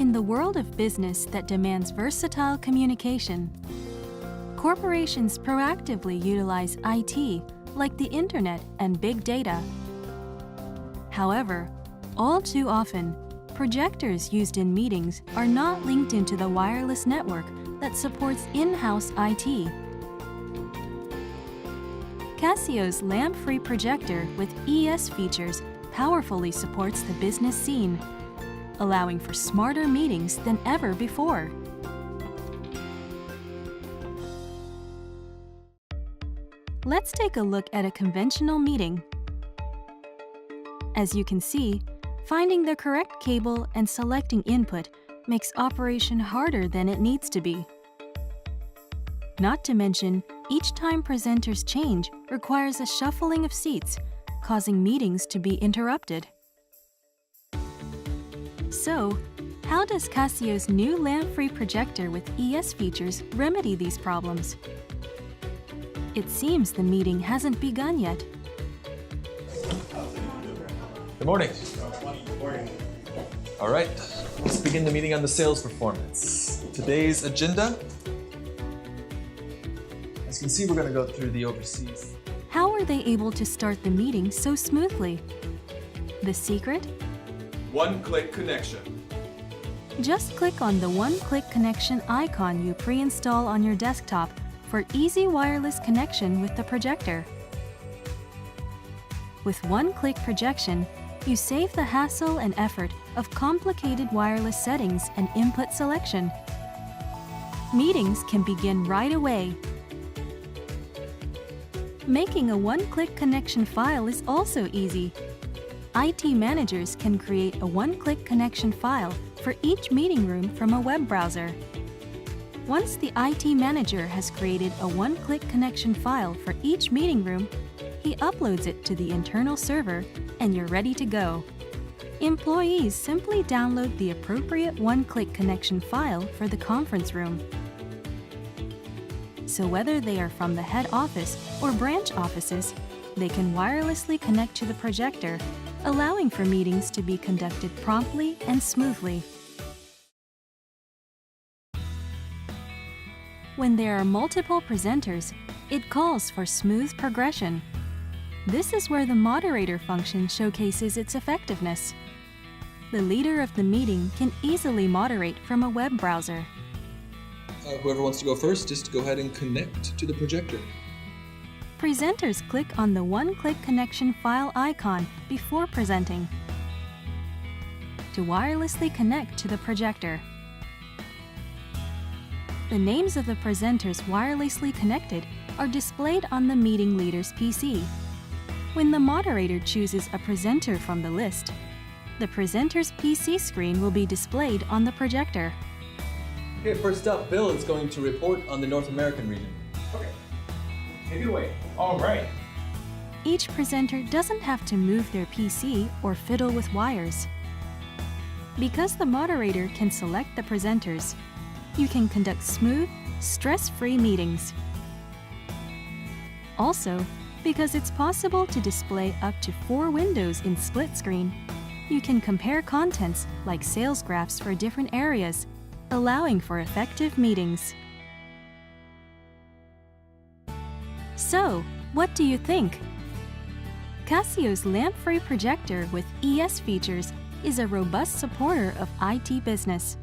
In the world of business that demands versatile communication, corporations proactively utilize IT, like the internet and big data. However, all too often, projectors used in meetings are not linked into the wireless network that supports in-house IT. Casio's lamp-free projector with ES features powerfully supports the business scene, allowing for smarter meetings than ever before. Let's take a look at a conventional meeting. As you can see, finding the correct cable and selecting input makes operation harder than it needs to be. Not to mention, each time presenters change requires a shuffling of seats, causing meetings to be interrupted. So, how does Casio's new lamp-free projector with ES features remedy these problems? It seems the meeting hasn't begun yet. Good morning. All right, let's begin the meeting on the sales performance. Today's agenda. As you can see, we're going to go through the overseas. How are they able to start the meeting so smoothly? The secret? One-click connection. Just click on the one-click connection icon you pre-install on your desktop for easy wireless connection with the projector. With one-click projection, you save the hassle and effort of complicated wireless settings and input selection. Meetings can begin right away. Making a one-click connection file is also easy. IT managers can create a one-click connection file for each meeting room from a web browser. Once the IT manager has created a one-click connection file for each meeting room, he uploads it to the internal server and you're ready to go. Employees simply download the appropriate one-click connection file for the conference room. So whether they are from the head office or branch offices, they can wirelessly connect to the projector, allowing for meetings to be conducted promptly and smoothly. When there are multiple presenters, it calls for smooth progression. This is where the moderator function showcases its effectiveness. The leader of the meeting can easily moderate from a web browser. Whoever wants to go first, just go ahead and connect to the projector. Presenters click on the one-click connection file icon before presenting to wirelessly connect to the projector. The names of the presenters wirelessly connected are displayed on the meeting leader's PC. When the moderator chooses a presenter from the list, the presenter's PC screen will be displayed on the projector. Okay, first up, Bill is going to report on the North American region. Okay, take it away. All right. Each presenter doesn't have to move their PC or fiddle with wires. Because the moderator can select the presenters, you can conduct smooth, stress-free meetings. Also, because it's possible to display up to 4 windows in split screen, you can compare contents like sales graphs for different areas, allowing for effective meetings. So, what do you think? Casio's lamp-free projector with ES features is a robust supporter of IT business.